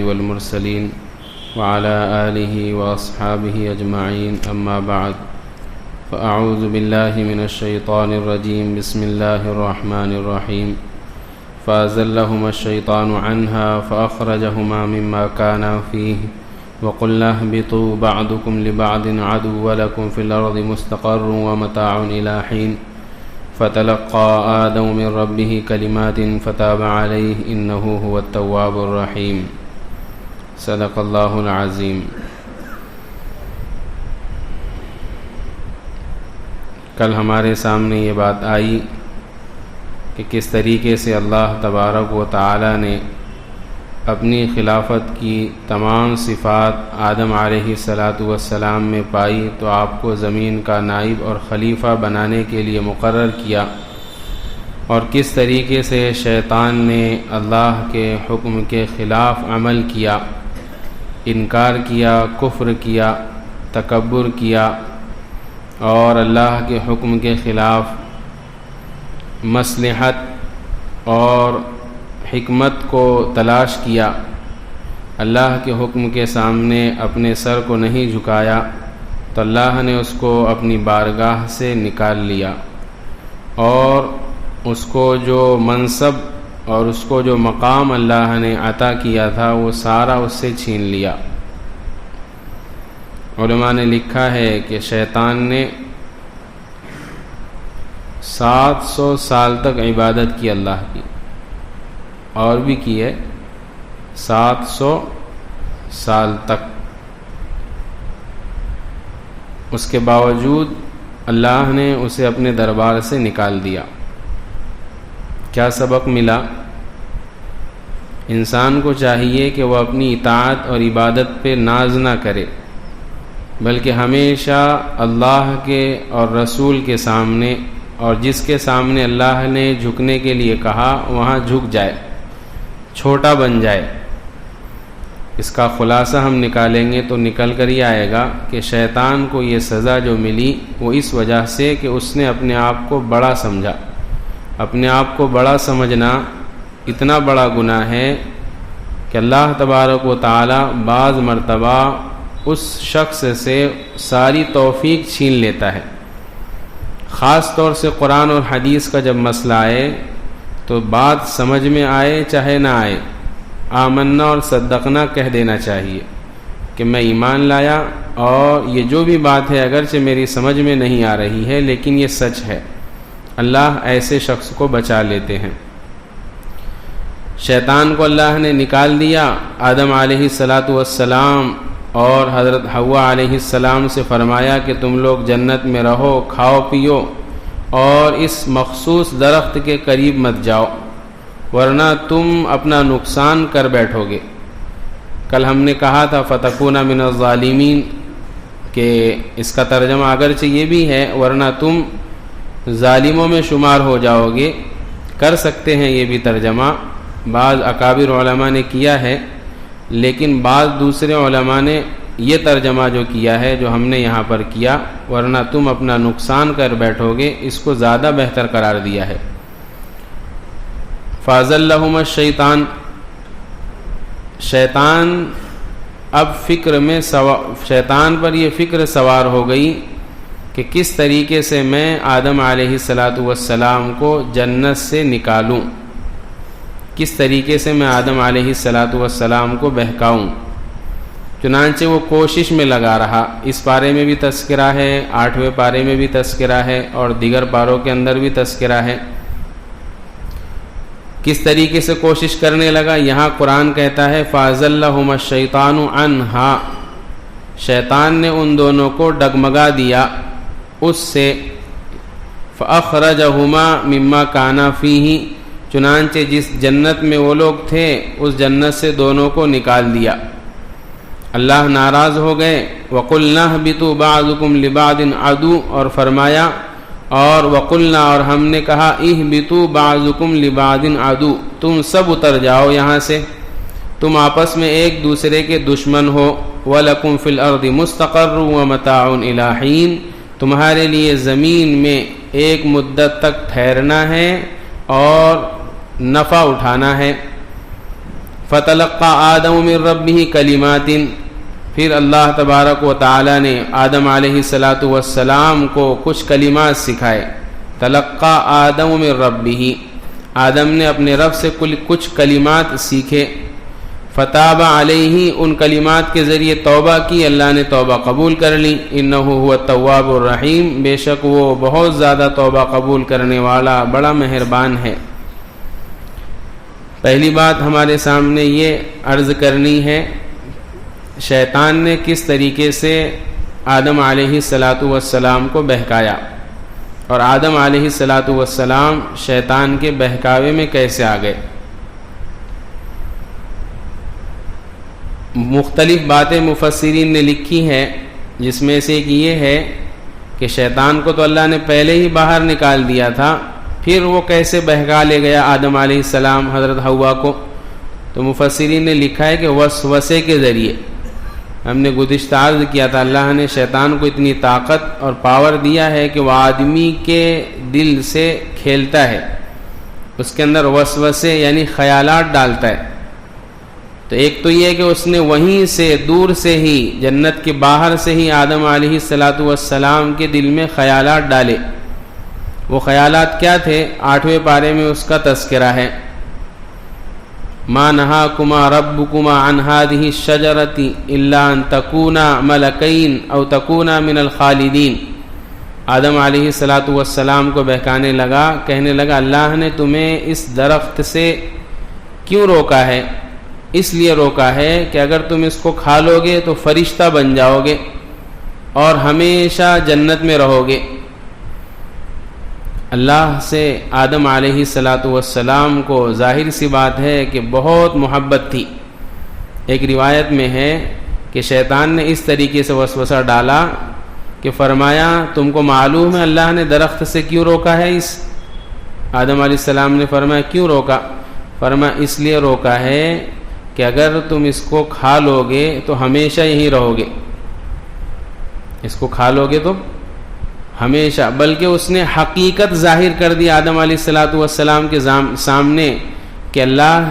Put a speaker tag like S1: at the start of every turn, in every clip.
S1: والمرسلين وعلى آله وأصحابه أجمعين أما بعد فأعوذ بالله من الشيطان الرجيم بسم الله الرحمن الرحيم فأزلهما الشيطان عنها فأخرجهما مما كانا فيه وقلنا اهبطوا بعضكم لبعض عدو ولكم في الأرض مستقر ومتاع إلى حين فتلقى آدم من ربه كلمات فتاب عليه إنه هو التواب الرحيم صدق اللہ العظیم۔ کل ہمارے سامنے یہ بات آئی کہ کس طریقے سے اللہ تبارک و تعالی نے اپنی خلافت کی تمام صفات آدم علیہ السلام میں پائی تو آپ کو زمین کا نائب اور خلیفہ بنانے کے لیے مقرر کیا، اور کس طریقے سے شیطان نے اللہ کے حکم کے خلاف عمل کیا، انکار کیا، کفر کیا، تکبر کیا، اور اللہ کے حکم کے خلاف مصلحت اور حکمت کو تلاش کیا، اللہ کے حکم کے سامنے اپنے سر کو نہیں جھکایا تو اللہ نے اس کو اپنی بارگاہ سے نکال لیا، اور اس کو جو منصب اور اس کو جو مقام اللہ نے عطا کیا تھا وہ سارا اس سے چھین لیا۔ علماء نے لکھا ہے کہ شیطان نے 700 سال تک عبادت کی اللہ کی، اور بھی کی ہے 700 سال تک۔ اس کے باوجود اللہ نے اسے اپنے دربار سے نکال دیا۔ کیا سبق ملا؟ انسان کو چاہیے کہ وہ اپنی اطاعت اور عبادت پہ ناز نہ کرے، بلکہ ہمیشہ اللہ کے اور رسول کے سامنے اور جس کے سامنے اللہ نے جھکنے کے لیے کہا وہاں جھک جائے، چھوٹا بن جائے۔ اس کا خلاصہ ہم نکالیں گے تو نکل کر ہی آئے گا کہ شیطان کو یہ سزا جو ملی وہ اس وجہ سے کہ اس نے اپنے آپ کو بڑا سمجھا۔ اپنے آپ کو بڑا سمجھنا اتنا بڑا گناہ ہے کہ اللہ تبارک و تعالی بعض مرتبہ اس شخص سے ساری توفیق چھین لیتا ہے۔ خاص طور سے قرآن اور حدیث کا جب مسئلہ آئے تو بات سمجھ میں آئے چاہے نہ آئے، آمنا اور صدقنا کہہ دینا چاہیے کہ میں ایمان لایا، اور یہ جو بھی بات ہے اگرچہ میری سمجھ میں نہیں آ رہی ہے لیکن یہ سچ ہے۔ اللہ ایسے شخص کو بچا لیتے ہیں۔ شیطان کو اللہ نے نکال دیا۔ آدم علیہ السلام اور حضرت حوا علیہ السلام سے فرمایا کہ تم لوگ جنت میں رہو، کھاؤ پیو، اور اس مخصوص درخت کے قریب مت جاؤ ورنہ تم اپنا نقصان کر بیٹھو گے۔ کل ہم نے کہا تھا فتکون من الظالمین، کہ اس کا ترجمہ اگرچہ یہ بھی ہے ورنہ تم ظالموں میں شمار ہو جاؤ گے، کر سکتے ہیں یہ بھی ترجمہ، بعض اکابر علماء نے کیا ہے، لیکن بعض دوسرے علماء نے یہ ترجمہ جو کیا ہے جو ہم نے یہاں پر کیا ورنہ تم اپنا نقصان کر بیٹھو گے، اس کو زیادہ بہتر قرار دیا ہے۔ فَأَزَلَّهُمَا الشَّيْطَانُ، شیطان اب شیطان پر یہ فکر سوار ہو گئی کہ کس طریقے سے میں آدم علیہ السلام کو جنت سے نکالوں، کس طریقے سے میں آدم علیہ السلام کو بہکاؤں۔ چنانچہ وہ کوشش میں لگا رہا۔ اس پارے میں بھی تذکرہ ہے، 8ویں پارے میں بھی تذکرہ ہے، اور دیگر پاروں کے اندر بھی تذکرہ ہے۔ کس طریقے سے کوشش کرنے لگا؟ یہاں قرآن کہتا ہے فَأَزَلَّهُمَا الشَّيْطَانُ عَنْهَا، شیطان نے ان دونوں کو ڈگمگا دیا اس سے، فَأَخْرَجَهُمَا مِمَّا كَانَا فِيهِ، چنانچہ جس جنت میں وہ لوگ تھے اس جنت سے دونوں کو نکال دیا۔ اللہ ناراض ہو گئے۔ وَقُلْنَا اهْبِطُوا بَعْضُكُمْ لِبَعْضٍ عَدُوٌّ، اور فرمایا، اور وَقُلْنَا، اور ہم نے کہا، اهْبِطُوا بَعْضُكُمْ لِبَعْضٍ عَدُوٌّ، تم سب اتر جاؤ یہاں سے، تم آپس میں ایک دوسرے کے دشمن ہو۔ وَلَكُمْ فِي الْأَرْضِ مُسْتَقَرٌّ وَمَتَاعٌ إِلَىٰ حِينٍ، تمہارے لیے زمین میں ایک مدت تک ٹھہرنا ہے اور نفع اٹھانا ہے۔ فتلقى آدم من ربه کلمات، پھر اللہ تبارک و تعالی نے آدم علیہ السلام کو کچھ کلمات سکھائے. تلقى آدم من ربه، آدم نے اپنے رب سے کچھ کلمات سیکھے. فتاب علیہ، ان کلمات کے ذریعے توبہ کی، اللہ نے توبہ قبول کر لی. انہ هو التواب الرحیم، بے شک وہ بہت زیادہ توبہ قبول کرنے والا بڑا مہربان ہے. پہلی بات ہمارے سامنے یہ عرض کرنی ہے، شیطان نے کس طریقے سے آدم علیہ السلام کو بہکایا، اور آدم علیہ السلام شیطان کے بہکاوے میں کیسے آ گئے. مختلف باتیں مفسرین نے لکھی ہیں، جس میں سے ایک یہ ہے کہ شیطان کو تو اللہ نے پہلے ہی باہر نکال دیا تھا، پھر وہ کیسے بہکا لے گیا آدم علیہ السلام حضرت حوا کو. تو مفسرین نے لکھا ہے کہ وسوسے کے ذریعے. ہم نے گزشتہ عرض کیا تھا اللہ نے شیطان کو اتنی طاقت اور پاور دیا ہے کہ وہ آدمی کے دل سے کھیلتا ہے، اس کے اندر وسوسے یعنی خیالات ڈالتا ہے. تو ایک تو یہ کہ اس نے وہیں سے دور سے ہی جنت کے باہر سے ہی آدم علیہ السلام کے دل میں خیالات ڈالے. وہ خیالات کیا تھے؟ 8ویں پارے میں اس کا تذکرہ ہے. ما نہاکما ربکما عن هذه الشجرة الا ان تکونا ملکین او تکونا من الخالدین. آدم علیہ السلام کو بہکانے لگا، کہنے لگا اللہ نے تمہیں اس درخت سے کیوں روکا ہے؟ اس لیے روکا ہے کہ اگر تم اس کو کھا لو گے تو فرشتہ بن جاؤ گے اور ہمیشہ جنت میں رہو گے. اللہ سے آدم علیہ السلام کو ظاہر سی بات ہے کہ بہت محبت تھی. ایک روایت میں ہے کہ شیطان نے اس طریقے سے وسوسہ ڈالا کہ فرمایا تم کو معلوم ہے اللہ نے درخت سے کیوں روکا ہے؟ اس آدم علیہ السلام نے فرمایا کیوں روکا؟ فرمایا اس لیے روکا ہے کہ اگر تم اس کو کھا لو گے تو ہمیشہ یہیں رہو گے. اس کو کھا لو گے تو ہمیشہ، بلکہ اس نے حقیقت ظاہر کر دی آدم علیہ السلام کے سامنے کہ اللہ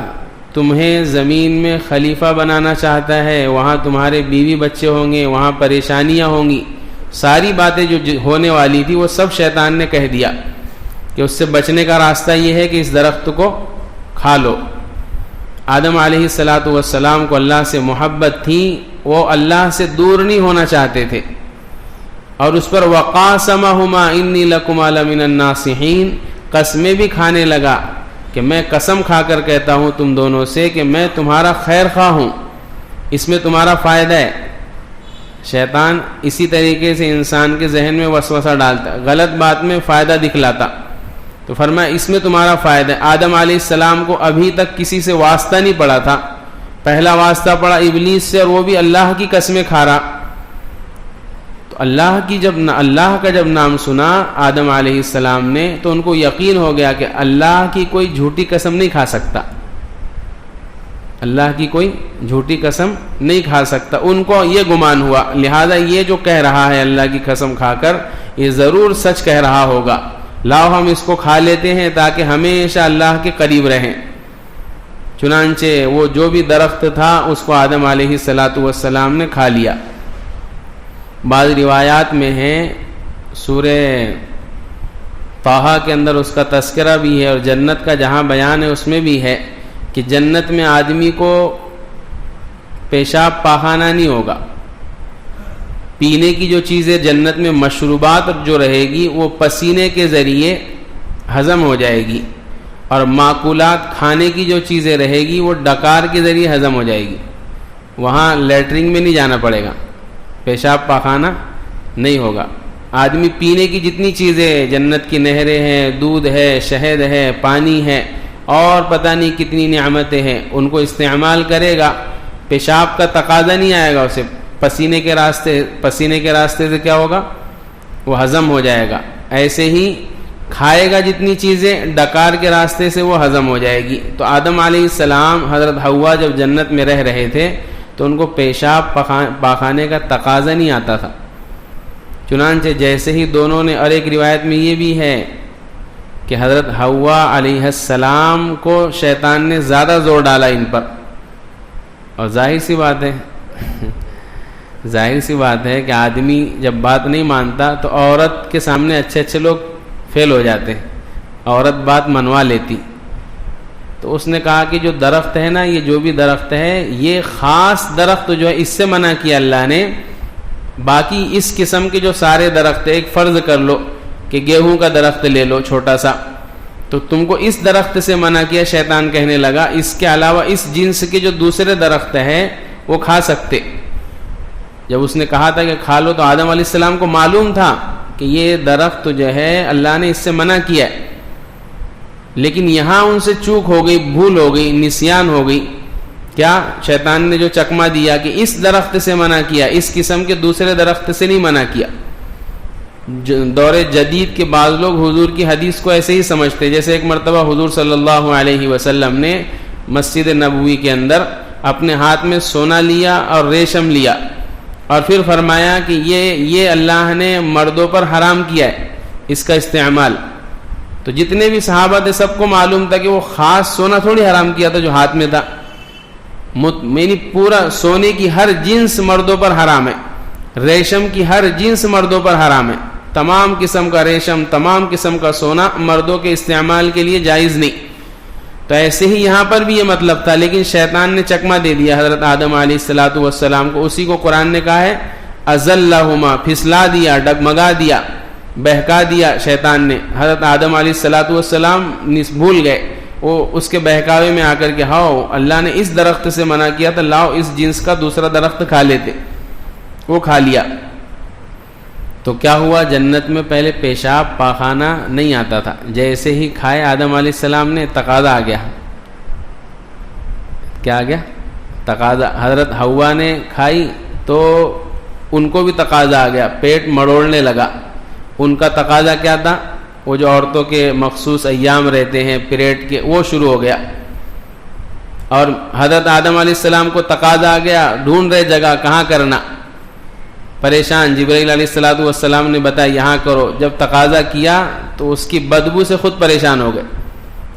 S1: تمہیں زمین میں خلیفہ بنانا چاہتا ہے، وہاں تمہارے بیوی بچے ہوں گے، وہاں پریشانیاں ہوں گی. ساری باتیں جو ہونے والی تھی وہ سب شیطان نے کہہ دیا کہ اس سے بچنے کا راستہ یہ ہے کہ اس درخت کو کھا لو. آدم علیہ السلام کو اللہ سے محبت تھی، وہ اللہ سے دور نہیں ہونا چاہتے تھے، اور اس پر وقاسمہما انی لکما لمن الناصحین، قسمیں بھی کھانے لگا کہ میں قسم کھا کر کہتا ہوں تم دونوں سے کہ میں تمہارا خیر خواہ ہوں، اس میں تمہارا فائدہ ہے. شیطان اسی طریقے سے انسان کے ذہن میں وسوسہ ڈالتا، غلط بات میں فائدہ دکھلاتا. تو فرمایا اس میں تمہارا فائدہ ہے. آدم علیہ السلام کو ابھی تک کسی سے واسطہ نہیں پڑا تھا، پہلا واسطہ پڑا ابلیس سے، اور وہ بھی اللہ کی قسمیں کھا رہا. تو اللہ کا جب نام سنا آدم علیہ السلام نے تو ان کو یقین ہو گیا کہ اللہ کی کوئی جھوٹی قسم نہیں کھا سکتا، اللہ کی کوئی جھوٹی قسم نہیں کھا سکتا. ان کو یہ گمان ہوا، لہذا یہ جو کہہ رہا ہے اللہ کی قسم کھا کر یہ ضرور سچ کہہ رہا ہوگا، لاؤ ہم اس کو کھا لیتے ہیں تاکہ ہمیشہ اللہ کے قریب رہیں. چنانچہ وہ جو بھی درخت تھا اس کو آدم علیہ السلام نے کھا لیا. بعض روایات میں ہے سورہ طٰہٰ کے اندر اس کا تذکرہ بھی ہے، اور جنت کا جہاں بیان ہے اس میں بھی ہے کہ جنت میں آدمی کو پیشاب پاخانہ نہیں ہوگا. پینے کی جو چیزیں جنت میں مشروبات جو رہے گی وہ پسینے کے ذریعے ہضم ہو جائے گی، اور معقولات کھانے کی جو چیزیں رہے گی وہ ڈکار کے ذریعے ہضم ہو جائے گی. وہاں لیٹرنگ میں نہیں جانا پڑے گا، پیشاب پاخانہ نہیں ہوگا. آدمی پینے کی جتنی چیزیں جنت کی نہریں ہیں، دودھ ہے، شہد ہے، پانی ہے، اور پتہ نہیں کتنی نعمتیں ہیں، ان کو استعمال کرے گا، پیشاب کا تقاضا نہیں آئے گا اسے. پسینے کے راستے سے کیا ہوگا؟ وہ ہضم ہو جائے گا. ایسے ہی کھائے گا جتنی چیزیں ڈکار کے راستے سے وہ ہضم ہو جائے گی. تو آدم علیہ السلام حضرت حوا جب جنت میں رہ رہے تھے تو ان کو پیشاب پاخانے کا تقاضا نہیں آتا تھا. چنانچہ جیسے ہی دونوں نے، اور ایک روایت میں یہ بھی ہے کہ حضرت حوا علیہ السلام کو شیطان نے زیادہ زور ڈالا ان پر اور ظاہر سی بات ہے کہ آدمی جب بات نہیں مانتا تو عورت کے سامنے اچھے لوگ فیل ہو جاتے ہیں، عورت بات منوا لیتی. تو اس نے کہا کہ جو درخت ہے نا، یہ جو بھی درخت ہے، یہ خاص درخت جو ہے اس سے منع کیا اللہ نے. باقی اس قسم کے جو سارے درخت، ایک فرض کر لو کہ گیہوں کا درخت لے لو چھوٹا سا، تو تم کو اس درخت سے منع کیا. شیطان کہنے لگا اس کے علاوہ اس جنس کے جو دوسرے درخت ہیں وہ کھا سکتے. جب اس نے کہا تھا کہ کھا لو، تو آدم علیہ السلام کو معلوم تھا کہ یہ درخت جو ہے اللہ نے اس سے منع کیا ہے، لیکن یہاں ان سے چوک ہو گئی، بھول ہو گئی، نسیان ہو گئی. کیا؟ شیطان نے جو چکمہ دیا کہ اس درخت سے منع کیا، اس قسم کے دوسرے درخت سے نہیں منع کیا. دور جدید کے بعض لوگ حضور کی حدیث کو ایسے ہی سمجھتے. جیسے ایک مرتبہ حضور صلی اللہ علیہ وسلم نے مسجد نبوی کے اندر اپنے ہاتھ میں سونا لیا اور ریشم لیا، اور پھر فرمایا کہ یہ اللہ نے مردوں پر حرام کیا ہے اس کا استعمال. تو جتنے بھی صحابہ تھے سب کو معلوم تھا کہ وہ خاص سونا تھوڑی حرام کیا تھا جو ہاتھ میں تھا. یعنی پورا سونے کی ہر جنس مردوں پر حرام ہے، ریشم کی ہر جنس مردوں پر حرام ہے. تمام قسم کا ریشم، تمام قسم کا سونا مردوں کے استعمال کے لیے جائز نہیں. تو ایسے ہی یہاں پر بھی یہ مطلب تھا، لیکن شیطان نے چکمہ دے دیا حضرت آدم علیہ السلام کو. اسی کو قرآن نے کہا ہے ازلہما، پھسلا دیا، ڈگمگا دیا، بہکا دیا شیطان نے. حضرت آدم علیہ السلام بھول گئے، وہ اس کے بہکاوے میں آ کر کے ہاؤ اللہ نے اس درخت سے منع کیا تھا، لاؤ اس جنس کا دوسرا درخت کھا لیتے. وہ کھا لیا. تو کیا ہوا؟ جنت میں پہلے پیشاب پاخانہ نہیں آتا تھا. جیسے ہی کھائے آدم علیہ السلام نے، تقاضا آ گیا. کیا آ گیا؟ تقاضا. حضرت حوا نے کھائی تو ان کو بھی تقاضا آ گیا، پیٹ مڑوڑنے لگا. ان کا تقاضا کیا تھا؟ وہ جو عورتوں کے مخصوص ایام رہتے ہیں پیریڈ کے، وہ شروع ہو گیا. اور حضرت آدم علیہ السلام کو تقاضا آ گیا، ڈھونڈ رہے جگہ کہاں کرنا. پریشان. جبرائیل علیہ السلام نے بتایا یہاں کرو. جب تقاضا کیا تو اس کی بدبو سے خود پریشان ہو گئے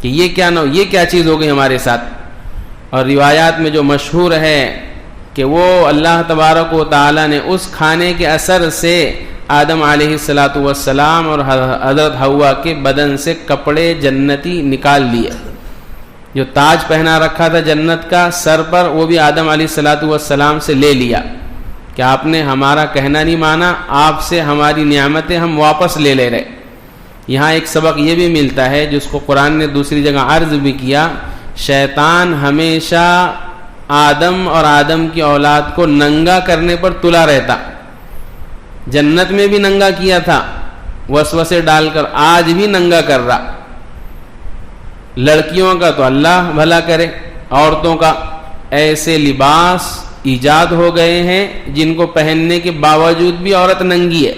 S1: کہ یہ کیا چیز ہو گئی ہمارے ساتھ. اور روایات میں جو مشہور ہے کہ وہ اللہ تبارک و تعالی نے اس کھانے کے اثر سے آدم علیہ السلام اور حضرت حوا کے بدن سے کپڑے جنتی نکال لیے. جو تاج پہنا رکھا تھا جنت کا سر پر، وہ بھی آدم علیہ السلام سے لے لیا کہ آپ نے ہمارا کہنا نہیں مانا، آپ سے ہماری نعمتیں ہم واپس لے رہے. یہاں ایک سبق یہ بھی ملتا ہے جس کو قرآن نے دوسری جگہ عرض بھی کیا. شیطان ہمیشہ آدم اور آدم کی اولاد کو ننگا کرنے پر تلا رہتا. جنت میں بھی ننگا کیا تھا وسوسے ڈال کر، آج بھی ننگا کر رہا. لڑکیوں کا تو اللہ بھلا کرے، عورتوں کا ایسے لباس ایجاد ہو گئے ہیں جن کو پہننے کے باوجود بھی عورت ننگی ہے.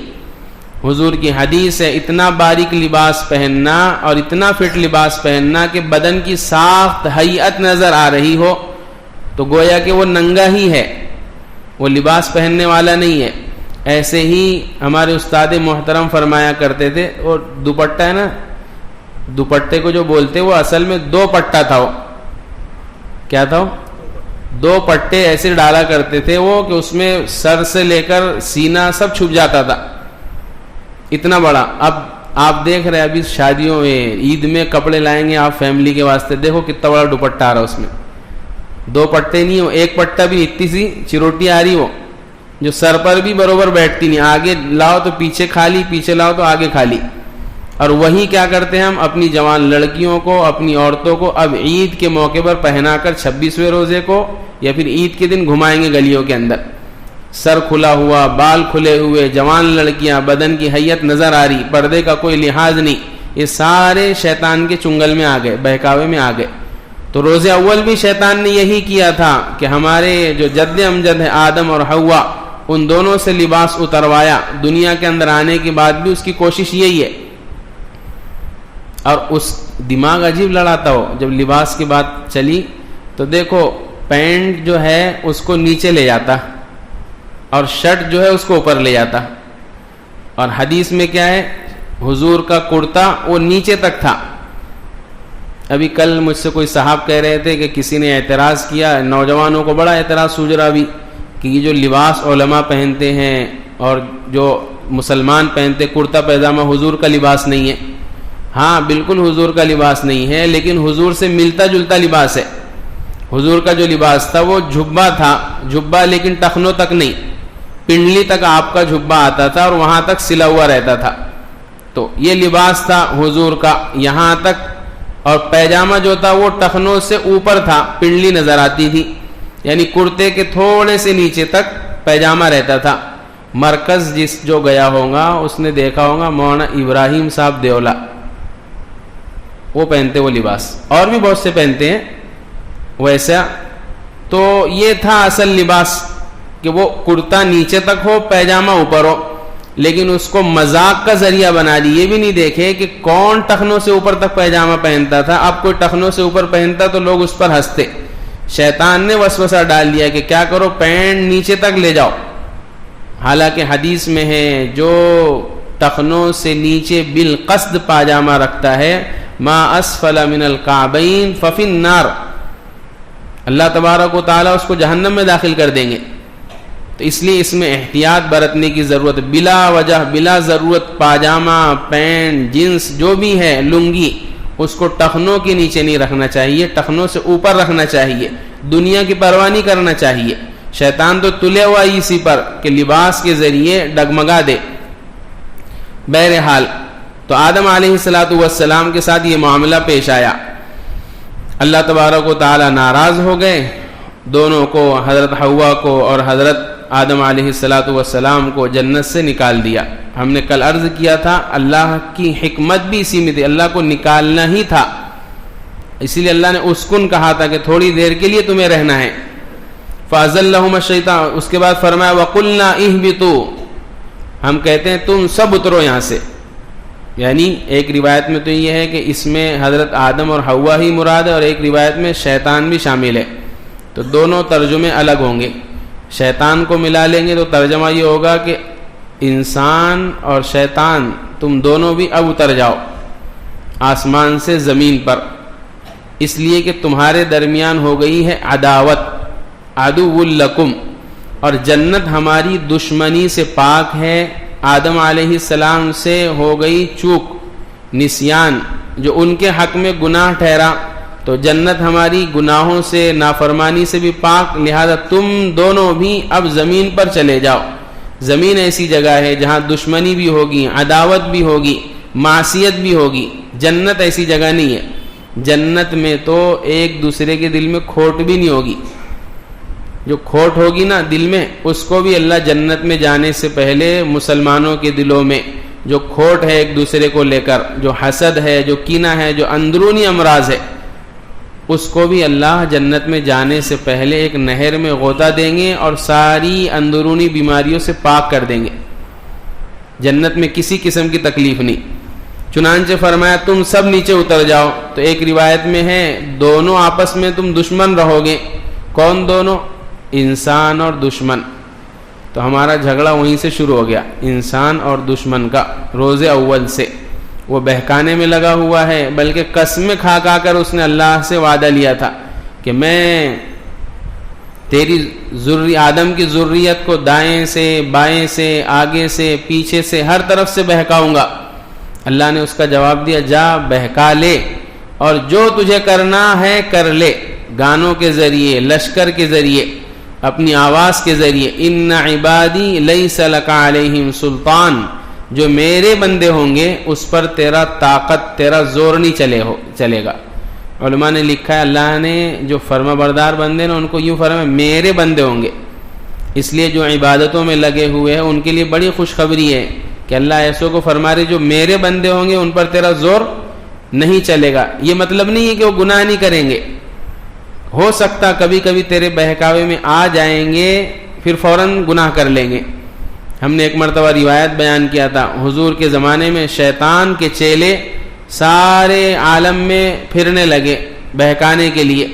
S1: حضور کی حدیث ہے اتنا باریک لباس پہننا اور اتنا فٹ لباس پہننا کہ بدن کی ساخت ہیئت نظر آ رہی ہو تو گویا کہ وہ ننگا ہی ہے، وہ لباس پہننے والا نہیں ہے. ایسے ہی ہمارے استاد محترم فرمایا کرتے تھے، اور دوپٹہ ہے نا، دوپٹے کو جو بولتے وہ اصل میں دو پٹا تھا. وہ کیا تھا؟ دو پٹے ایسے ڈالا کرتے تھے وہ کہ اس میں سر سے لے کر سینہ سب چھپ جاتا تھا، اتنا بڑا. اب آپ دیکھ رہے ابھی شادیوں میں عید میں کپڑے لائیں گے آپ فیملی کے واسطے، دیکھو کتنا بڑا دوپٹہ آ رہا اس میں. دو پٹے نہیں ہو، ایک پٹا بھی اتنی سی چروٹی آ رہی ہو جو سر پر بھی برابر بیٹھتی نہیں. آگے لاؤ تو پیچھے خالی، پیچھے لاؤ تو آگے خالی. اور وہی کیا کرتے ہیں ہم اپنی جوان لڑکیوں کو، اپنی عورتوں کو اب عید کے موقع پر پہنا کر 26ویں روزے کو یا پھر عید کے دن گھمائیں گے گلیوں کے اندر. سر کھلا ہوا، بال کھلے ہوئے، جوان لڑکیاں، بدن کی حیت نظر آ رہی، پردے کا کوئی لحاظ نہیں. یہ سارے شیطان کے چنگل میں آ گئے، بہکاوے میں آ گئے. تو روز اول بھی شیطان نے یہی کیا تھا کہ ہمارے جو جد امجد ہے آدم اور حوا، ان دونوں سے لباس اتروایا. دنیا کے اندر آنے کے بعد بھی اس کی کوشش یہی ہے. اور اس دماغ عجیب لڑاتا ہو. جب لباس کی بات چلی تو دیکھو پینٹ جو ہے اس کو نیچے لے جاتا اور شرٹ جو ہے اس کو اوپر لے جاتا. اور حدیث میں کیا ہے؟ حضور کا کرتا وہ نیچے تک تھا. ابھی کل مجھ سے کوئی صاحب کہہ رہے تھے کہ کسی نے اعتراض کیا، نوجوانوں کو بڑا اعتراض سوچ رہا بھی کہ یہ جو لباس علماء پہنتے ہیں اور جو مسلمان پہنتے کرتا پیجامہ حضور کا لباس نہیں ہے. ہاں بالکل حضور کا لباس نہیں ہے، لیکن حضور سے ملتا جلتا لباس ہے. حضور کا جو لباس تھا وہ جھبا تھا، جھبا لیکن ٹخنوں تک نہیں، پنڈلی تک آپ کا جھبا آتا تھا اور وہاں تک سلا ہوا رہتا تھا. تو یہ لباس تھا حضور کا یہاں تک، اور پیجامہ جو تھا وہ ٹخنوں سے اوپر تھا، پنڈلی نظر آتی تھی، یعنی کرتے کے تھوڑے سے نیچے تک پیجامہ رہتا تھا. مرکز جس جو گیا ہوگا اس نے دیکھا ہوگا مولانا ابراہیم صاحب دیولا وہ پہنتے وہ لباس، اور بھی بہت سے پہنتے ہیں ویسا. تو یہ تھا اصل لباس کہ وہ کرتا نیچے تک ہو پیجامہ اوپر ہو، لیکن اس کو مذاق کا ذریعہ بنا دی. یہ بھی نہیں دیکھے کہ کون ٹخنوں سے اوپر تک پیجامہ پہنتا تھا. اب کوئی ٹخنوں سے اوپر پہنتا تو لوگ اس پر ہنستے. شیطان نے وسوسہ ڈال دیا کہ کیا کرو پینٹ نیچے تک لے جاؤ. حالانکہ حدیث میں ہے جو ٹخنوں سے نیچے بالقصد پاجامہ رکھتا ہے ما اسفل من الکعبین ففی النار، اللہ تبارک و تعالیٰ اس کو جہنم میں داخل کر دیں گے. تو اس لیے اس میں احتیاط برتنے کی ضرورت. بلا وجہ بلا ضرورت پاجامہ پینٹ جنس جو بھی ہے لنگی اس کو ٹخنوں کے نیچے نہیں رکھنا چاہیے، ٹخنوں سے اوپر رکھنا چاہیے. دنیا کی پرواہ نہیں کرنا چاہیے. شیطان تو تلے ہوا اسی پر کہ لباس کے ذریعے ڈگمگا دے. بہرحال تو آدم علیہ السلام کے ساتھ یہ معاملہ پیش آیا. اللہ تبارک و تعالی ناراض ہو گئے، دونوں کو حضرت حوا کو اور حضرت آدم علیہ السلام کو جنت سے نکال دیا. ہم نے کل عرض کیا تھا اللہ کی حکمت بھی اسی میں تھی، اللہ کو نکالنا ہی تھا. اسی لیے اللہ نے اسکن کہا تھا کہ تھوڑی دیر کے لیے تمہیں رہنا ہے. فَأَزَلَّهُمَا الشَّيْطَانُ، اس کے بعد فرمایا وَقُلْنَا اِهْبِطُوا، ہم کہتے ہیں تم سب اترو یہاں سے. یعنی ایک روایت میں تو یہ ہے کہ اس میں حضرت آدم اور حوا ہی مراد ہے، اور ایک روایت میں شیطان بھی شامل ہے. تو دونوں ترجمے الگ ہوں گے. شیطان کو ملا لیں گے تو ترجمہ یہ ہوگا کہ انسان اور شیطان تم دونوں بھی اب اتر جاؤ آسمان سے زمین پر، اس لیے کہ تمہارے درمیان ہو گئی ہے عداوت، عدو لکم، اور جنت ہماری دشمنی سے پاک ہے. آدم علیہ السلام سے ہو گئی چوک نسیان جو ان کے حق میں گناہ ٹھہرا، تو جنت ہماری گناہوں سے نافرمانی سے بھی پاک، لہذا تم دونوں بھی اب زمین پر چلے جاؤ. زمین ایسی جگہ ہے جہاں دشمنی بھی ہوگی، عداوت بھی ہوگی، معصیت بھی ہوگی. جنت ایسی جگہ نہیں ہے. جنت میں تو ایک دوسرے کے دل میں کھوٹ بھی نہیں ہوگی. جو کھوٹ ہوگی نا دل میں، اس کو بھی اللہ جنت میں جانے سے پہلے مسلمانوں کے دلوں میں جو کھوٹ ہے ایک دوسرے کو لے کر، جو حسد ہے، جو کینہ ہے، جو اندرونی امراض ہے، اس کو بھی اللہ جنت میں جانے سے پہلے ایک نہر میں غوطہ دیں گے اور ساری اندرونی بیماریوں سے پاک کر دیں گے. جنت میں کسی قسم کی تکلیف نہیں. چنانچہ فرمایا تم سب نیچے اتر جاؤ. تو ایک روایت میں ہے دونوں آپس میں تم دشمن رہو گے. کون دونوں؟ انسان اور دشمن. تو ہمارا جھگڑا وہیں سے شروع ہو گیا، انسان اور دشمن کا، روز اول سے. وہ بہکانے میں لگا ہوا ہے، بلکہ قسمیں کھا کر اس نے اللہ سے وعدہ لیا تھا کہ میں تیری آدم کی ذریت کو دائیں سے بائیں سے آگے سے پیچھے سے ہر طرف سے بہکاؤں گا. اللہ نے اس کا جواب دیا جا بہکا لے، اور جو تجھے کرنا ہے کر لے، گانوں کے ذریعے، لشکر کے ذریعے، اپنی آواز کے ذریعے. ان عبادی لیس لک علیہم سلطان، جو میرے بندے ہوں گے اس پر تیرا طاقت، تیرا زور نہیں چلے گا. علماء نے لکھا ہے اللہ نے جو فرما بردار بندے نا ان کو یوں فرمایا میرے بندے ہوں گے. اس لیے جو عبادتوں میں لگے ہوئے ہیں ان کے لیے بڑی خوشخبری ہے کہ اللہ ایسوں کو فرما رہے جو میرے بندے ہوں گے ان پر تیرا زور نہیں چلے گا. یہ مطلب نہیں ہے کہ وہ گناہ نہیں کریں گے، ہو سکتا کبھی کبھی تیرے بہکاوے میں آ جائیں گے پھر فوراً گناہ کر لیں گے. ہم نے ایک مرتبہ روایت بیان کیا تھا حضور کے زمانے میں شیطان کے چیلے سارے عالم میں پھرنے لگے بہکانے کے لیے.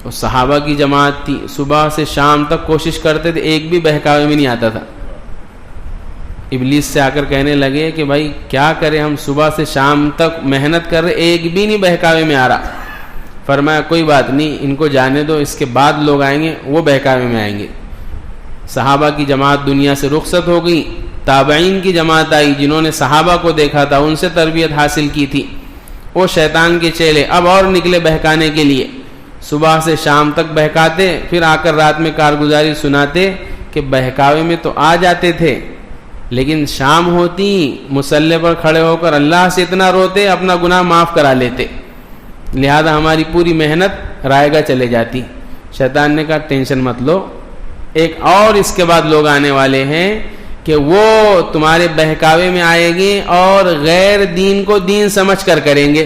S1: وہ صحابہ کی جماعت تھی، صبح سے شام تک کوشش کرتے تھے، ایک بھی بہکاوے میں نہیں آتا تھا. ابلیس سے آ کر کہنے لگے کہ بھائی کیا کریں ہم، صبح سے شام تک محنت کر رہے، ایک بھی نہیں بہکاوے میں آ رہا. فرمایا کوئی بات نہیں، ان کو جانے دو، اس کے بعد لوگ آئیں گے وہ بہکاوے میں آئیں گے. صحابہ کی جماعت دنیا سے رخصت ہو گئی، تابعین کی جماعت آئی جنہوں نے صحابہ کو دیکھا تھا، ان سے تربیت حاصل کی تھی. وہ شیطان کے چیلے اب اور نکلے بہکانے کے لیے. صبح سے شام تک بہکاتے، پھر آ کر رات میں کارگزاری سناتے کہ بہکاوے میں تو آ جاتے تھے، لیکن شام ہوتی مصلی پر کھڑے ہو کر اللہ سے اتنا روتے اپنا گناہ معاف کرا لیتے، لہذا ہماری پوری محنت رائے گاہ چلے جاتی. شیطان نے کہا ٹینشن مت لو، ایک اور اس کے بعد لوگ آنے والے ہیں کہ وہ تمہارے بہکاوے میں آئے گے اور غیر دین کو دین سمجھ کر کریں گے.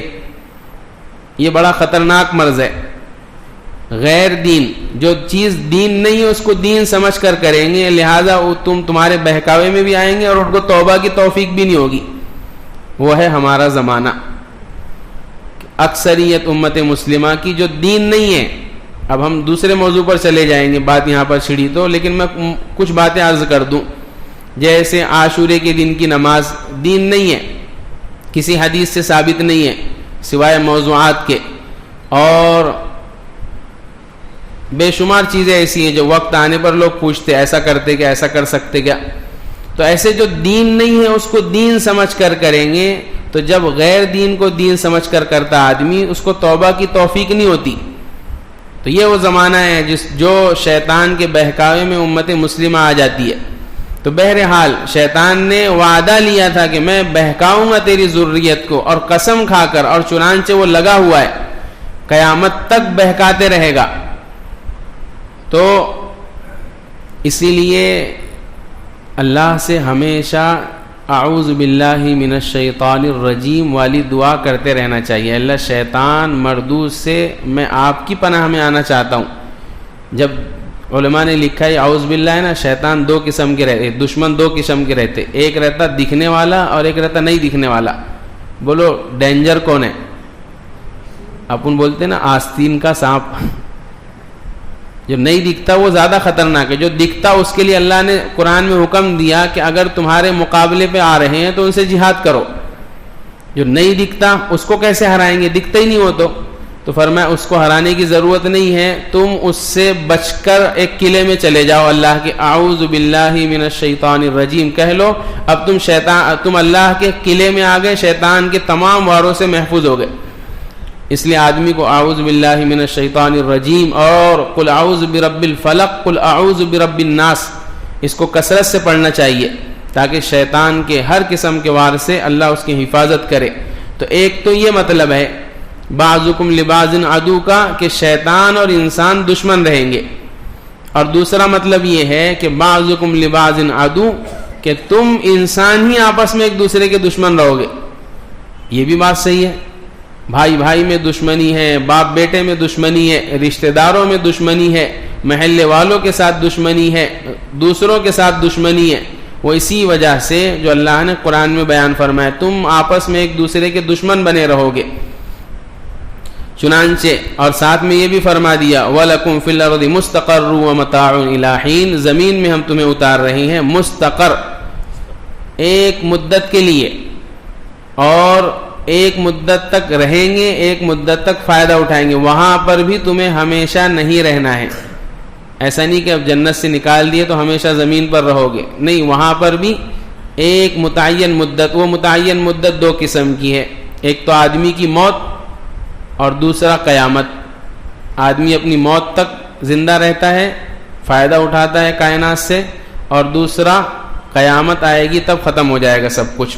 S1: یہ بڑا خطرناک مرض ہے. غیر دین، جو چیز دین نہیں ہے اس کو دین سمجھ کر کریں گے، لہذا وہ تمہارے بہکاوے میں بھی آئیں گے اور ان کو توبہ کی توفیق بھی نہیں ہوگی. وہ ہے ہمارا زمانہ، اکثریت امت مسلمہ کی جو دین نہیں ہے. اب ہم دوسرے موضوع پر چلے جائیں گے، بات یہاں پر چھڑی تو، لیکن میں کچھ باتیں عرض کر دوں. جیسے عاشورے کے دن کی نماز دین نہیں ہے، کسی حدیث سے ثابت نہیں ہے سوائے موضوعات کے، اور بے شمار چیزیں ایسی ہیں جو وقت آنے پر لوگ پوچھتے ایسا کرتے کیا، ایسا کر سکتے کیا. تو ایسے جو دین نہیں ہے اس کو دین سمجھ کر کریں گے، تو جب غیر دین کو دین سمجھ کر کرتا آدمی اس کو توبہ کی توفیق نہیں ہوتی. تو یہ وہ زمانہ ہے جو شیطان کے بہکاوے میں امت مسلمہ آ جاتی ہے. تو بہرحال شیطان نے وعدہ لیا تھا کہ میں بہکاؤں گا تیری ذریت کو، اور قسم کھا کر، اور چنانچہ وہ لگا ہوا ہے قیامت تک بہکاتے رہے گا. تو اسی لیے اللہ سے ہمیشہ اعوذ باللہ من الشیطان الرجیم والی دعا کرتے رہنا چاہیے. اللہ شیطان مردود سے میں آپ کی پناہ میں آنا چاہتا ہوں. جب علماء نے لکھا ہے اعوذ باللہ ہے نا، شیطان دو قسم کے رہتے، دشمن دو قسم کے رہتے، ایک رہتا دکھنے والا اور ایک رہتا نہیں دکھنے والا. بولو ڈینجر کون ہے؟ اپن بولتے نا آستین کا سانپ. جو نہیں دکھتا وہ زیادہ خطرناک ہے، جو دکھتا اس کے لیے اللہ نے قرآن میں حکم دیا کہ اگر تمہارے مقابلے پہ آ رہے ہیں تو ان سے جہاد کرو. جو نہیں دکھتا اس کو کیسے ہرائیں گے؟ دکھتا ہی نہیں ہو تو فرمایا اس کو ہرانے کی ضرورت نہیں ہے، تم اس سے بچ کر ایک قلعے میں چلے جاؤ اللہ کے، اعوذ باللہ من الشیطان الرجیم کہہ لو. اب تم اللہ کے قلعے میں آ گئے، شیطان کے تمام واروں سے محفوظ ہو گئے. اس لیے آدمی کو اعوذ باللہ من الشیطان الرجیم اور قل اعوذ برب الفلق، قل اعوذ برب الناس، اس کو کثرت سے پڑھنا چاہیے تاکہ شیطان کے ہر قسم کے وار سے اللہ اس کی حفاظت کرے. تو ایک تو یہ مطلب ہے بعضکم لبعض عدو کا کہ شیطان اور انسان دشمن رہیں گے، اور دوسرا مطلب یہ ہے کہ بعضکم لبعض عدو کہ تم انسان ہی آپس میں ایک دوسرے کے دشمن رہو گے. یہ بھی بات صحیح ہے. بھائی بھائی میں دشمنی ہے، باپ بیٹے میں دشمنی ہے، رشتہ داروں میں دشمنی ہے، محلے والوں کے ساتھ دشمنی ہے، دوسروں کے ساتھ دشمنی ہے. وہ اسی وجہ سے جو اللہ نے قرآن میں بیان فرمایا تم آپس میں ایک دوسرے کے دشمن بنے رہو گے. چنانچہ اور ساتھ میں یہ بھی فرما دیا وَلَكُمْ فِي الْأَرْضِ مُسْتَقَرٌّ وَمَتَاعٌ إِلَىٰ حِينٍ، زمین میں ہم تمہیں اتار رہے ہیں مستقر، ایک مدت کے لیے، اور ایک مدت تک رہیں گے، ایک مدت تک فائدہ اٹھائیں گے. وہاں پر بھی تمہیں ہمیشہ نہیں رہنا ہے. ایسا نہیں کہ اب جنت سے نکال دیے تو ہمیشہ زمین پر رہو گے، نہیں، وہاں پر بھی ایک متعین مدت. وہ متعین مدت دو قسم کی ہے، ایک تو آدمی کی موت اور دوسرا قیامت. آدمی اپنی موت تک زندہ رہتا ہے، فائدہ اٹھاتا ہے کائنات سے، اور دوسرا قیامت آئے گی تب ختم ہو جائے گا سب کچھ.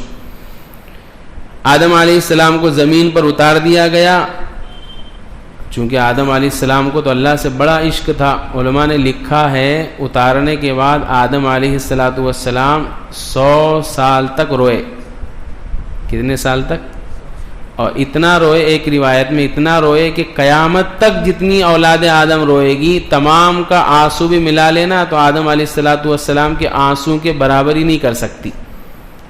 S1: آدم علیہ السلام کو زمین پر اتار دیا گیا، چونکہ آدم علیہ السلام کو تو اللہ سے بڑا عشق تھا. علماء نے لکھا ہے اتارنے کے بعد آدم علیہ السلام 100 سال تک روئے. کتنے سال تک؟ اور اتنا روئے، ایک روایت میں اتنا روئے کہ قیامت تک جتنی اولاد آدم روئے گی تمام کا آنسو بھی ملا لینا تو آدم علیہ السلام کے آنسو کے برابر ہی نہیں کر سکتی.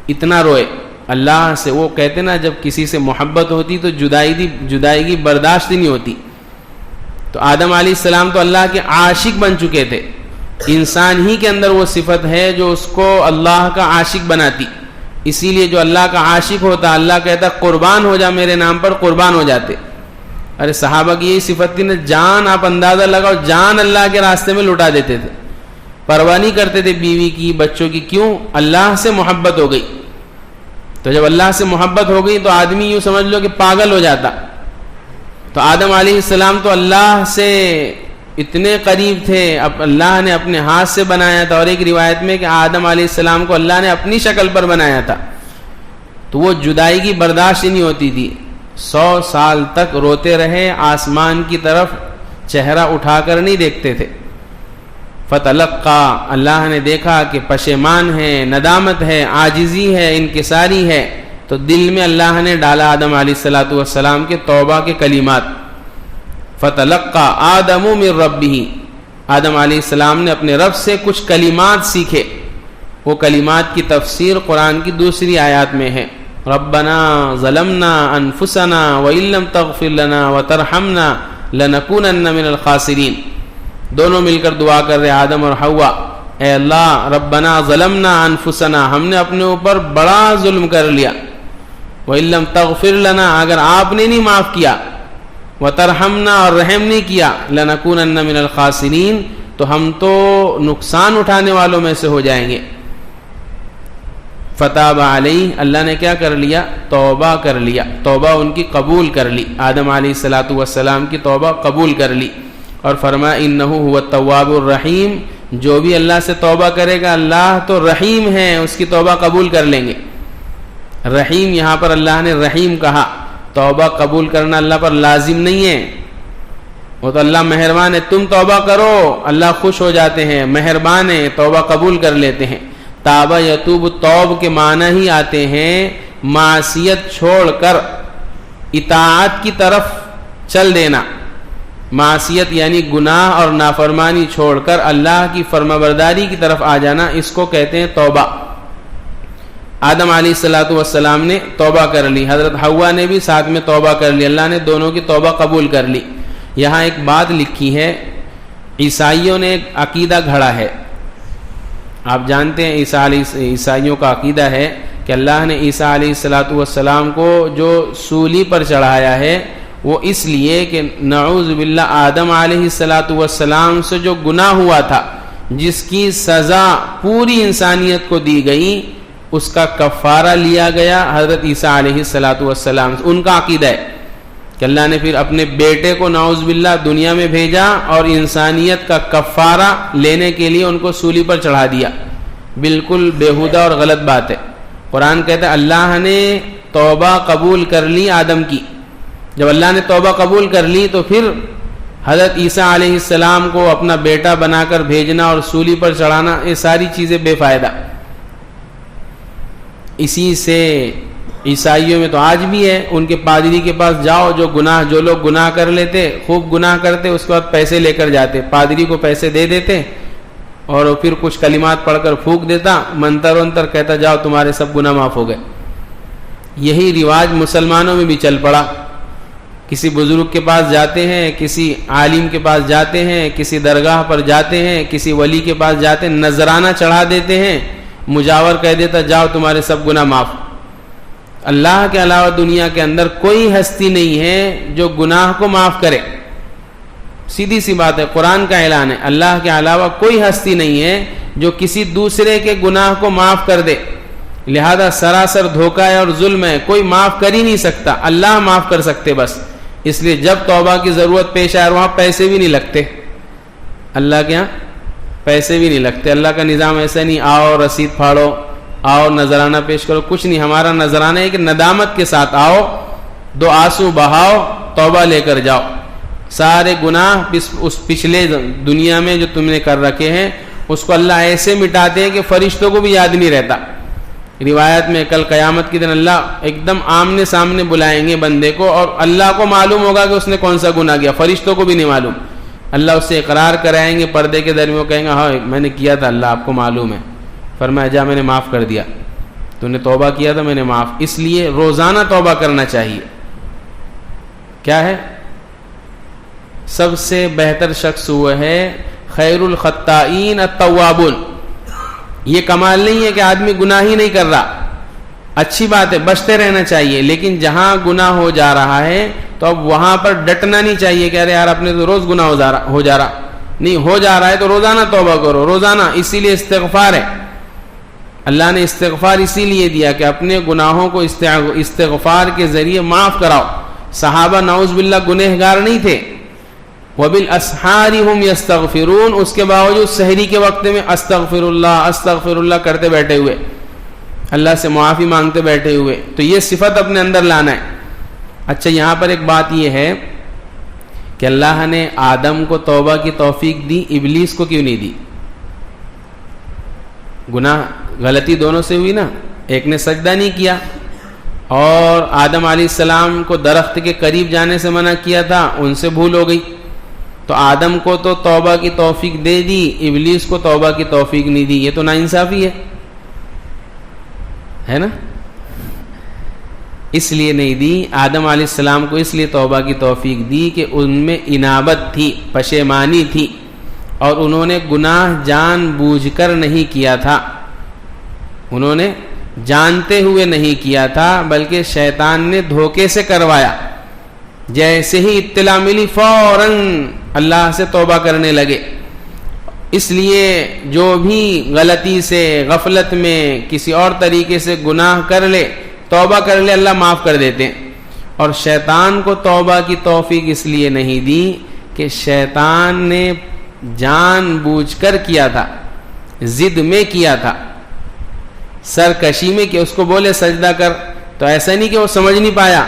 S1: اتنا روئے اللہ سے. وہ کہتے نا جب کسی سے محبت ہوتی تو جدائی برداشت ہی نہیں ہوتی. تو آدم علیہ السلام تو اللہ کے عاشق بن چکے تھے، انسان ہی کے اندر وہ صفت ہے جو اس کو اللہ کا عاشق بناتی. اسی لیے جو اللہ کا عاشق ہوتا اللہ کہتا قربان ہو جا میرے نام پر، قربان ہو جاتے. ارے صحابہ کی یہی صفت تھی نا، جان آپ اندازہ لگاؤ، جان اللہ کے راستے میں لٹا دیتے تھے، پرواہ نہیں کرتے تھے بیوی کی، بچوں کی. کیوں؟ اللہ سے محبت ہو گئی. تو جب اللہ سے محبت ہو گئی تو آدمی یوں سمجھ لو کہ پاگل ہو جاتا. تو آدم علیہ السلام تو اللہ سے اتنے قریب تھے، اب اللہ نے اپنے ہاتھ سے بنایا تھا. اور ایک روایت میں کہ آدم علیہ السلام کو اللہ نے اپنی شکل پر بنایا تھا، تو وہ جدائی کی برداشت نہیں ہوتی تھی. 100 سال تک روتے رہے، آسمان کی طرف چہرہ اٹھا کر نہیں دیکھتے تھے. فتلقا، اللہ نے دیکھا کہ پشیمان ہے، ندامت ہے، عاجزی ہے، انکساری ہے، تو دل میں اللہ نے ڈالا آدم علیہ السلام کے توبہ کے کلمات. فتلقا آدم من ربہ، آدم علیہ السلام نے اپنے رب سے کچھ کلمات سیکھے. وہ کلمات کی تفسیر قرآن کی دوسری آیات میں ہے. ربنا ظلمنا انفسنا وان لم تغفر لنا وترحمنا لنکونن من الخاسرین. دونوں مل کر دعا کر رہے آدم اور حوا، اے اللہ ربنا ظلمنا انفسنا، ہم نے اپنے اوپر بڑا ظلم کر لیا. وان لم تغفر لنا، اگر آپ نے نہیں معاف کیا، وترحمنا، اور رحم نہیں کیا، لنکونن من الخاسرین، تو ہم تو نقصان اٹھانے والوں میں سے ہو جائیں گے. فتاب علیہ، اللہ نے کیا کر لیا؟ توبہ کر لیا، توبہ ان کی قبول کر لی. آدم علیہ السلام کی توبہ قبول کر لی اور فرمایا انہ هو التواب الرحیم، جو بھی اللہ سے توبہ کرے گا اللہ تو رحیم ہے، اس کی توبہ قبول کر لیں گے. رحیم، یہاں پر اللہ نے رحیم کہا. توبہ قبول کرنا اللہ پر لازم نہیں ہے، وہ تو اللہ مہربان ہے. تم توبہ کرو، اللہ خوش ہو جاتے ہیں، مہربان ہے، توبہ قبول کر لیتے ہیں. تابہ یتوب، توب کے معنی ہی آتے ہیں معصیت چھوڑ کر اطاعت کی طرف چل دینا. معصیت یعنی گناہ اور نافرمانی چھوڑ کر اللہ کی فرمانبرداری کی طرف آ جانا، اس کو کہتے ہیں توبہ. آدم علیہ السلام نے توبہ کر لی، حضرت حوا نے بھی ساتھ میں توبہ کر لی، اللہ نے دونوں کی توبہ قبول کر لی. یہاں ایک بات لکھی ہے، عیسائیوں نے ایک عقیدہ گھڑا ہے. آپ جانتے ہیں عیسائیوں کا عقیدہ ہے کہ اللہ نے عیسیٰ علیہ السلام کو جو سولی پر چڑھایا ہے وہ اس لیے کہ نعوذ باللہ آدم علیہ السلام سے جو گناہ ہوا تھا، جس کی سزا پوری انسانیت کو دی گئی، اس کا کفارہ لیا گیا حضرت عیسیٰ علیہ السلام. ان کا عقیدہ ہے کہ اللہ نے پھر اپنے بیٹے کو نعوذ باللہ دنیا میں بھیجا اور انسانیت کا کفارہ لینے کے لیے ان کو سولی پر چڑھا دیا. بالکل بیہودہ اور غلط بات ہے. قرآن کہتا ہے اللہ نے توبہ قبول کر لی آدم کی. جب اللہ نے توبہ قبول کر لی تو پھر حضرت عیسیٰ علیہ السلام کو اپنا بیٹا بنا کر بھیجنا اور سولی پر چڑھانا، یہ ساری چیزیں بے فائدہ. اسی سے عیسائیوں میں تو آج بھی ہے، ان کے پادری کے پاس جاؤ، جو لوگ گناہ کر لیتے، خوب گناہ کرتے، اس کے بعد پیسے لے کر جاتے، پادری کو پیسے دے دیتے اور پھر کچھ کلمات پڑھ کر پھونک دیتا، منتر ونتر کہتا جاؤ تمہارے سب گناہ معاف ہو گئے. یہی رواج مسلمانوں میں بھی چل پڑا. کسی بزرگ کے پاس جاتے ہیں، کسی عالم کے پاس جاتے ہیں، کسی درگاہ پر جاتے ہیں، کسی ولی کے پاس جاتے ہیں، نذرانہ چڑھا دیتے ہیں، مجاور کہہ دیتا جاؤ تمہارے سب گناہ معاف. اللہ کے علاوہ دنیا کے اندر کوئی ہستی نہیں ہے جو گناہ کو معاف کرے. سیدھی سی بات ہے، قرآن کا اعلان ہے، اللہ کے علاوہ کوئی ہستی نہیں ہے جو کسی دوسرے کے گناہ کو معاف کر دے. لہذا سراسر دھوکہ ہے اور ظلم ہے، کوئی معاف کر ہی نہیں سکتا، اللہ معاف کر سکتے بس. اس لیے جب توبہ کی ضرورت پیش آئے وہاں پیسے بھی نہیں لگتے، اللہ کے یہاں پیسے بھی نہیں لگتے. اللہ کا نظام ایسا نہیں آؤ رسید پھاڑو، آؤ نذرانہ پیش کرو، کچھ نہیں. ہمارا نذرانہ ہے کہ ندامت کے ساتھ آؤ، 2 آنسو بہاؤ، توبہ لے کر جاؤ. سارے گناہ اس پچھلے دنیا میں جو تم نے کر رکھے ہیں اس کو اللہ ایسے مٹاتے ہیں کہ فرشتوں کو بھی یاد نہیں رہتا. روایت میں کل قیامت کے دن اللہ ایک دم آمنے سامنے بلائیں گے بندے کو، اور اللہ کو معلوم ہوگا کہ اس نے کون سا گناہ کیا، فرشتوں کو بھی نہیں معلوم. اللہ اس سے اقرار کرائیں گے پردے کے درمیان، کہیں گے ہاں میں نے کیا تھا، اللہ آپ کو معلوم ہے. فرمایا جا میں نے معاف کر دیا، تو نے توبہ کیا تھا میں نے معاف. اس لیے روزانہ توبہ کرنا چاہیے. کیا ہے؟ سب سے بہتر شخص وہ ہے خیر الخطائین التوابون. یہ کمال نہیں ہے کہ آدمی گناہ ہی نہیں کر رہا، اچھی بات ہے، بچتے رہنا چاہیے، لیکن جہاں گناہ ہو جا رہا ہے تو اب وہاں پر ڈٹنا نہیں چاہیے کہ ارے یار اپنے تو روز گناہ ہو جا رہا. نہیں، ہو جا رہا ہے تو روزانہ توبہ کرو، روزانہ. اسی لیے استغفار ہے. اللہ نے استغفار اسی لیے دیا کہ اپنے گناہوں کو استغفار کے ذریعے معاف کراؤ. صحابہ نعوذ باللہ گنہگار نہیں تھے. وبالاسحار هم یستغفرون، اس کے باوجود سحری کے وقت میں استغفر اللہ کرتے بیٹھے ہوئے، اللہ سے معافی مانگتے بیٹھے ہوئے. تو یہ صفت اپنے اندر لانا ہے. اچھا، یہاں پر ایک بات یہ ہے کہ اللہ نے آدم کو توبہ کی توفیق دی، ابلیس کو کیوں نہیں دی؟ گناہ غلطی دونوں سے ہوئی نا. ایک نے سجدہ نہیں کیا اور آدم علیہ السلام کو درخت کے قریب جانے سے منع کیا تھا، ان سے بھول ہو گئی. تو آدم کو تو توبہ کی توفیق دے دی، ابلیس کو توبہ کی توفیق نہیں دی. یہ تو ناانصافی ہے نا. اس لیے نہیں دی. آدم علیہ السلام کو اس لیے توبہ کی توفیق دی کہ ان میں انابت تھی، پشیمانی تھی، اور انہوں نے گناہ جان بوجھ کر نہیں کیا تھا، انہوں نے جانتے ہوئے نہیں کیا تھا، بلکہ شیطان نے دھوکے سے کروایا. جیسے ہی اطلاع ملی فوراً اللہ سے توبہ کرنے لگے. اس لیے جو بھی غلطی سے، غفلت میں، کسی اور طریقے سے گناہ کر لے، توبہ کر لے، اللہ معاف کر دیتے ہیں. اور شیطان کو توبہ کی توفیق اس لیے نہیں دی کہ شیطان نے جان بوجھ کر کیا تھا، ضد میں کیا تھا، سرکشی میں، کہ اس کو بولے سجدہ کر تو ایسا نہیں کہ وہ سمجھ نہیں پایا.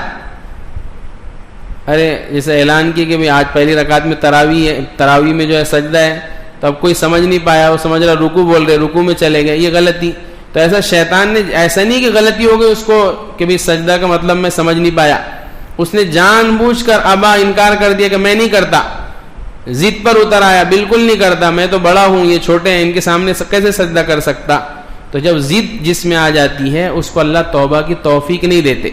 S1: ارے جیسے اعلان کیا کہ آج پہلی رکعت میں تراویح میں جو ہے سجدہ ہے، تو اب کوئی سمجھ نہیں پایا، وہ سمجھ رہا رکوع بول رہے، رکوع میں چلے گئے، یہ غلطی. تو ایسا شیطان نے، ایسا نہیں کہ غلطی ہو گئی اس کو کہ بھی سجدہ کا مطلب میں سمجھ نہیں پایا، اس نے جان بوجھ کر انکار کر دیا کہ میں نہیں کرتا. ضد پر اتر آیا، بالکل نہیں کرتا، میں تو بڑا ہوں، یہ چھوٹے ہیں، ان کے سامنے کیسے سجدہ کر سکتا. تو جب ضد جس میں آ جاتی ہے اس کو اللہ توبہ کی توفیق نہیں دیتے.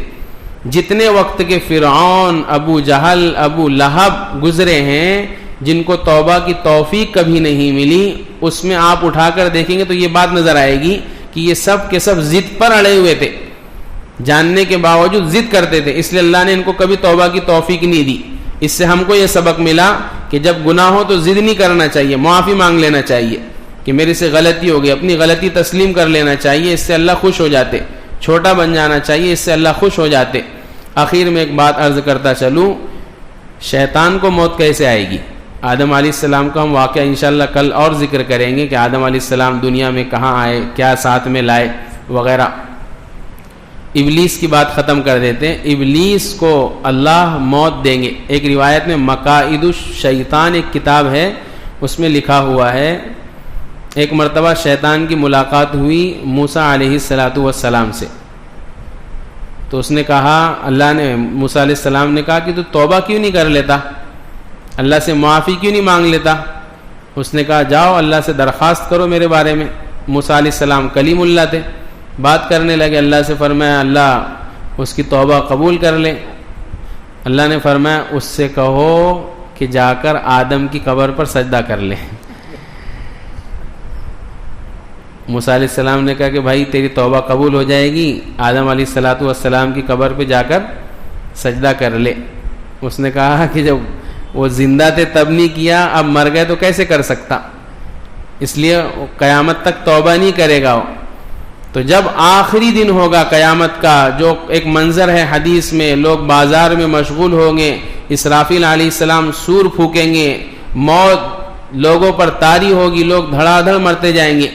S1: جتنے وقت کے فرعون، ابو جہل، ابو لہب گزرے ہیں جن کو توبہ کی توفیق کبھی نہیں ملی، اس میں آپ اٹھا کر دیکھیں گے تو یہ بات نظر آئے گی کہ یہ سب کے سب ضد پر اڑے ہوئے تھے، جاننے کے باوجود ضد کرتے تھے. اس لیے اللہ نے ان کو کبھی توبہ کی توفیق نہیں دی. اس سے ہم کو یہ سبق ملا کہ جب گناہ ہو تو ضد نہیں کرنا چاہیے، معافی مانگ لینا چاہیے کہ میرے سے غلطی ہو گئی، اپنی غلطی تسلیم کر لینا چاہیے، اس سے اللہ خوش ہو جاتے. چھوٹا بن جانا چاہیے، اس سے اللہ خوش ہو جاتے. آخر میں ایک بات عرض کرتا چلوں، شیطان کو موت کیسے آئے گی؟ آدم علیہ السلام کا ہم واقعہ انشاءاللہ کل اور ذکر کریں گے کہ آدم علیہ السلام دنیا میں کہاں آئے، کیا ساتھ میں لائے وغیرہ. ابلیس کی بات ختم کر دیتے ہیں. ابلیس کو اللہ موت دیں گے. ایک روایت میں مقائد الشیطان ایک کتاب ہے، اس میں لکھا ہوا ہے ایک مرتبہ شیطان کی ملاقات ہوئی موسیٰ علیہ السلام سے. تو اس نے کہا، اللہ نے موسیٰ علیہ السلام نے کہا کہ تو توبہ کیوں نہیں کر لیتا، اللہ سے معافی کیوں نہیں مانگ لیتا؟ اس نے کہا جاؤ اللہ سے درخواست کرو میرے بارے میں. موسیٰ علیہ السلام کلیم اللہ تھے، بات کرنے لگے. اللہ سے فرمایا اللہ اس کی توبہ قبول کر لے. اللہ نے فرمایا اس سے کہو کہ جا کر آدم کی قبر پر سجدہ کر لے. موسیٰ علیہ السلام نے کہا کہ بھائی تیری توبہ قبول ہو جائے گی، آدم علیہ السلام کی قبر پہ جا کر سجدہ کر لے. اس نے کہا کہ جب وہ زندہ تھے تب نہیں کیا، اب مر گئے تو کیسے کر سکتا، اس لیے قیامت تک توبہ نہیں کرے گا. تو جب آخری دن ہوگا قیامت کا، جو ایک منظر ہے حدیث میں، لوگ بازار میں مشغول ہوں گے، اسرافیل علیہ السلام سور پھونکیں گے، موت لوگوں پر طاری ہوگی، لوگ دھڑا دھڑ مرتے جائیں گے.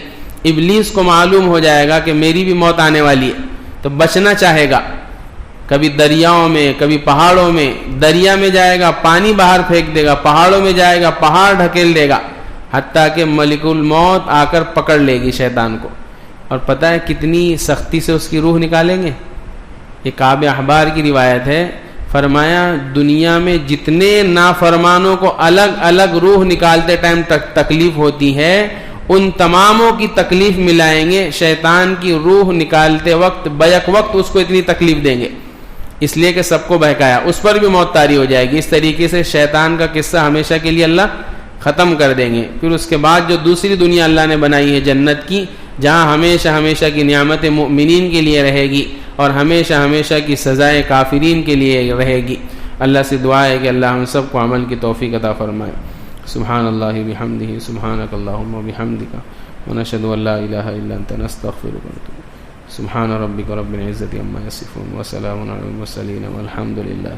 S1: ابلیس کو معلوم ہو جائے گا کہ میری بھی موت آنے والی ہے، تو بچنا چاہے گا. کبھی دریاؤں میں، کبھی پہاڑوں میں. دریا میں جائے گا پانی باہر پھینک دے گا، پہاڑوں میں جائے گا پہاڑ ڈھکیل دے گا، حتیٰ کہ ملک الموت آ کر پکڑ لے گی شیطان کو. اور پتہ ہے کتنی سختی سے اس کی روح نکالیں گے. یہ کعب احبار کی روایت ہے، فرمایا دنیا میں جتنے نافرمانوں کو الگ الگ روح نکالتے ٹائم تکلیف ہوتی ہے، ان تماموں کی تکلیف ملائیں گے. شیطان کی روح نکالتے وقت بیک وقت اس کو اتنی تکلیف دیں گے، اس لیے کہ سب کو بہکایا، اس پر بھی موت طاری ہو جائے گی. اس طریقے سے شیطان کا قصہ ہمیشہ کے لیے اللہ ختم کر دیں گے. پھر اس کے بعد جو دوسری دنیا اللہ نے بنائی ہے جنت کی، جہاں ہمیشہ ہمیشہ کی نعمت مؤمنین کے لیے رہے گی اور ہمیشہ ہمیشہ کی سزائے کافرین کے لیے رہے گی. اللہ سے دعا ہے کہ اللہ ہم سب کو عمل کی توفیق عطا فرمائے. سبحان اللہ بحمدہ، سبحانک اللہم وبحمدک، ونشہد ان لا الہ الا انت، نستغفرک ونتوب الیک. سبحان ربک رب العزۃ عما یصفون، وسلام علی المرسلین، والحمد للہ.